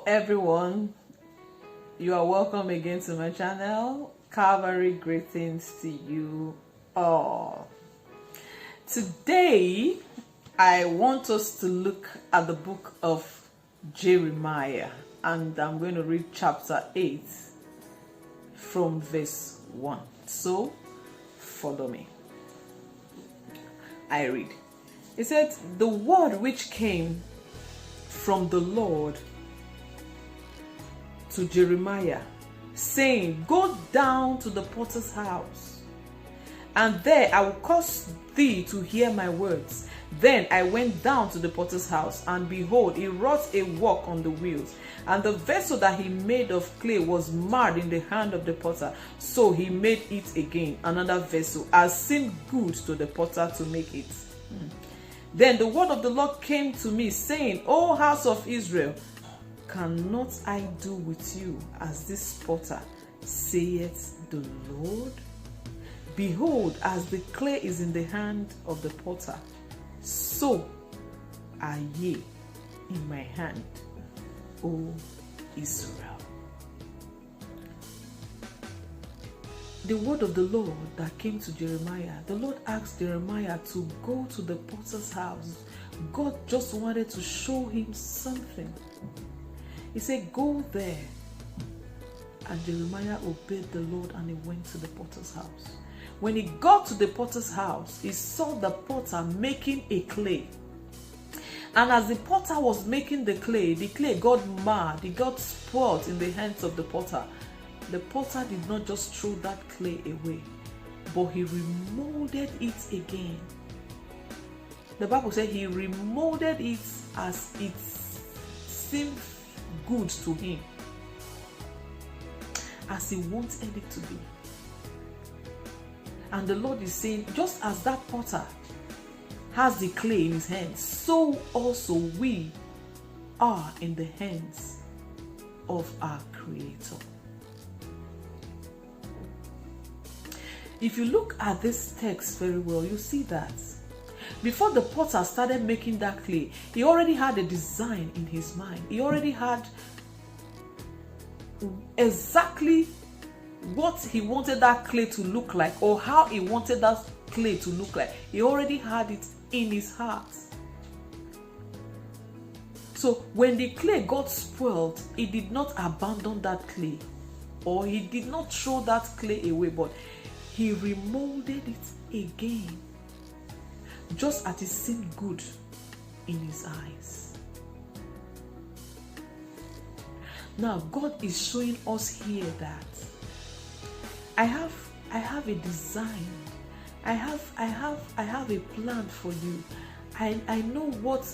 everyone, you are welcome again to my channel. Calvary greetings to you all. Today I want us to look at the book of Jeremiah, and I'm going to read chapter 8 from verse 1. So follow me. I read. It said, "The word which came from the Lord to Jeremiah, saying, Go down to the potter's house, and there I will cause thee to hear my words. Then I went down to the potter's house, and behold, he wrought a work on the wheels, and the vessel that he made of clay was marred in the hand of the potter. So he made it again, another vessel, as seemed good to the potter to make it. Then the word of the Lord came to me, saying, O house of Israel, cannot I do with you as this potter, saith the Lord? Behold, as the clay is in the hand of the potter, so are ye in my hand, O Israel." The word of the Lord that came to Jeremiah, the Lord asked Jeremiah to go to the potter's house. God just wanted to show him something. He said, "Go there." And Jeremiah obeyed the Lord, and he went to the potter's house. When he got to the potter's house, he saw the potter making a clay. And as the potter was making the clay got marred, it got spoiled in the hands of the potter. The potter did not just throw that clay away, but he remolded it again. The Bible said he remolded it as it seemed good to him, as he wanted it to be. And the Lord is saying, just as that potter has the clay in his hands, so also we are in the hands of our Creator. If you look at this text very well, you see that before the potter started making that clay, he already had a design in his mind. He already had exactly what he wanted that clay to look like, or how he wanted that clay to look like. He already had it in his heart. So when the clay got spoiled, he did not abandon that clay, or he did not throw that clay away, but he remolded it again, just as it seemed good in his eyes. Now God is showing us here that I have a design. I have a plan for you. I know what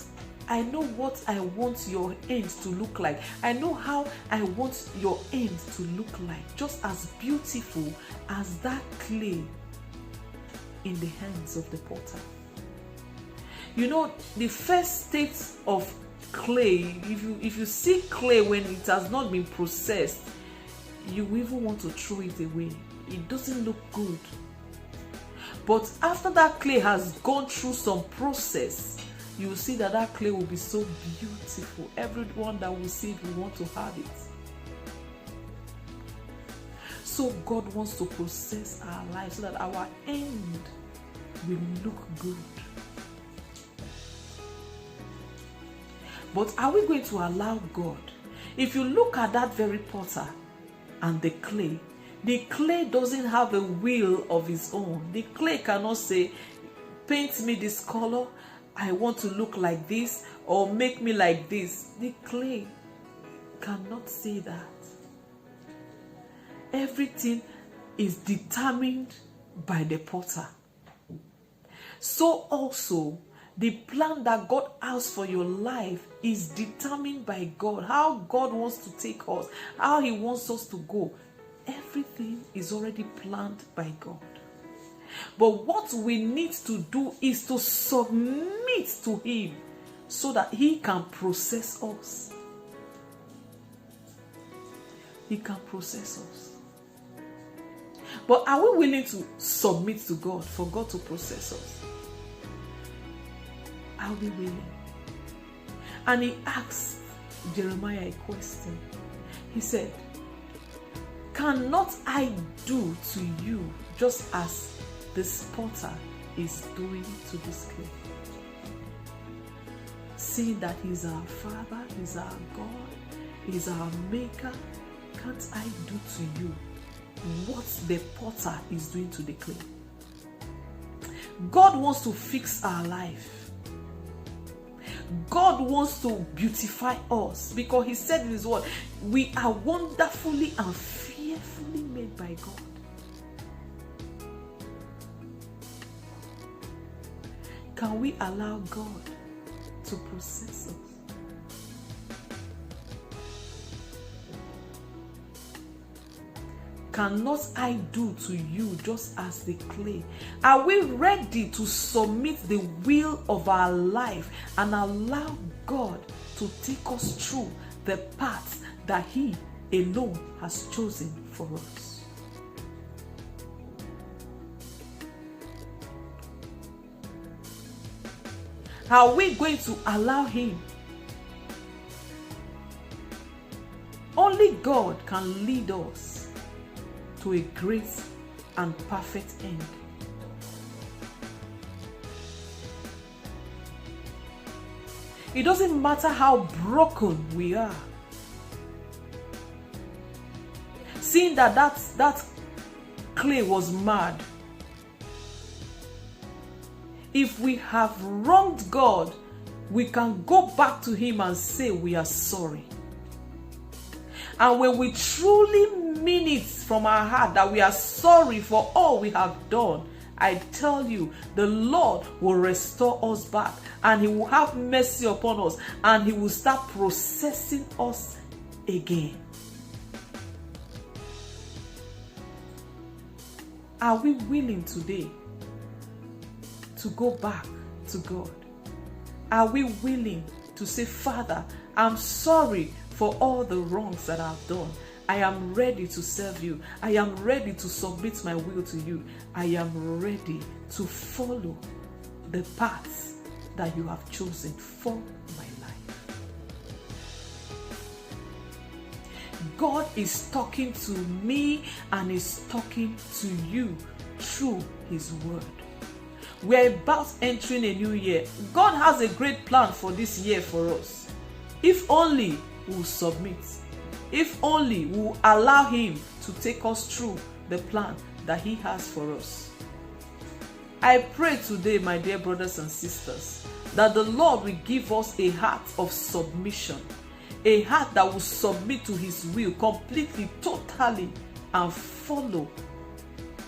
I want your end to look like. I know how I want your end to look like, just as beautiful as that clay in the hands of the potter. You know, the first state of clay, if you see clay when it has not been processed, you even want to throw it away. It doesn't look good. But after that clay has gone through some process, you will see that that clay will be so beautiful. Everyone that will see it will want to have it. So God wants to process our lives so that our end will look good. But are we going to allow God? If you look at that very potter and the clay doesn't have a will of its own. The clay cannot say, paint me this color, I want to look like this, or make me like this. The clay cannot say that. Everything is determined by the potter. So also, the plan that God has for your life is determined by God. How God wants to take us, how He wants us to go. Everything is already planned by God. But what we need to do is to submit to Him so that He can process us. He can process us. But are we willing to submit to God for God to process us? Are we willing? And He asks Jeremiah a question. He said, cannot I do to you just as this potter is doing to this clay? Seeing that he's our Father, he's our God, he's our Maker, can't I do to you what the potter is doing to the clay? God wants to fix our life. God wants to beautify us, because he said in his word, we are wonderfully and fearfully made by God. Can we allow God to process us? Cannot I do to you just as the clay? Are we ready to submit the will of our life and allow God to take us through the path that he alone has chosen for us? Are we going to allow him? Only God can lead us to a great and perfect end. It doesn't matter how broken we are. Seeing that clay was mad. If we have wronged God, we can go back to him and say we are sorry. And when we truly mean it from our heart that we are sorry for all we have done, I tell you, the Lord will restore us back, and he will have mercy upon us, and he will start processing us again. Are we willing today to go back to God? Are we willing to say, Father, I'm sorry for all the wrongs that I've done. I am ready to serve you. I am ready to submit my will to you. I am ready to follow the path that you have chosen for my life. God is talking to me and is talking to you through his word. We're about entering a new year. God has a great plan for this year for us. If only we'll submit. If only we'll allow him to take us through the plan that he has for us. I pray today, my dear brothers and sisters, that the Lord will give us a heart of submission, a heart that will submit to his will completely, totally, and follow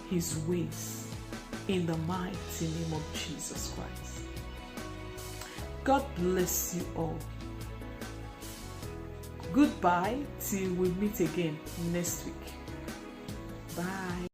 his ways, in the mighty name of Jesus Christ. God bless you all. Goodbye till we meet again next week. Bye.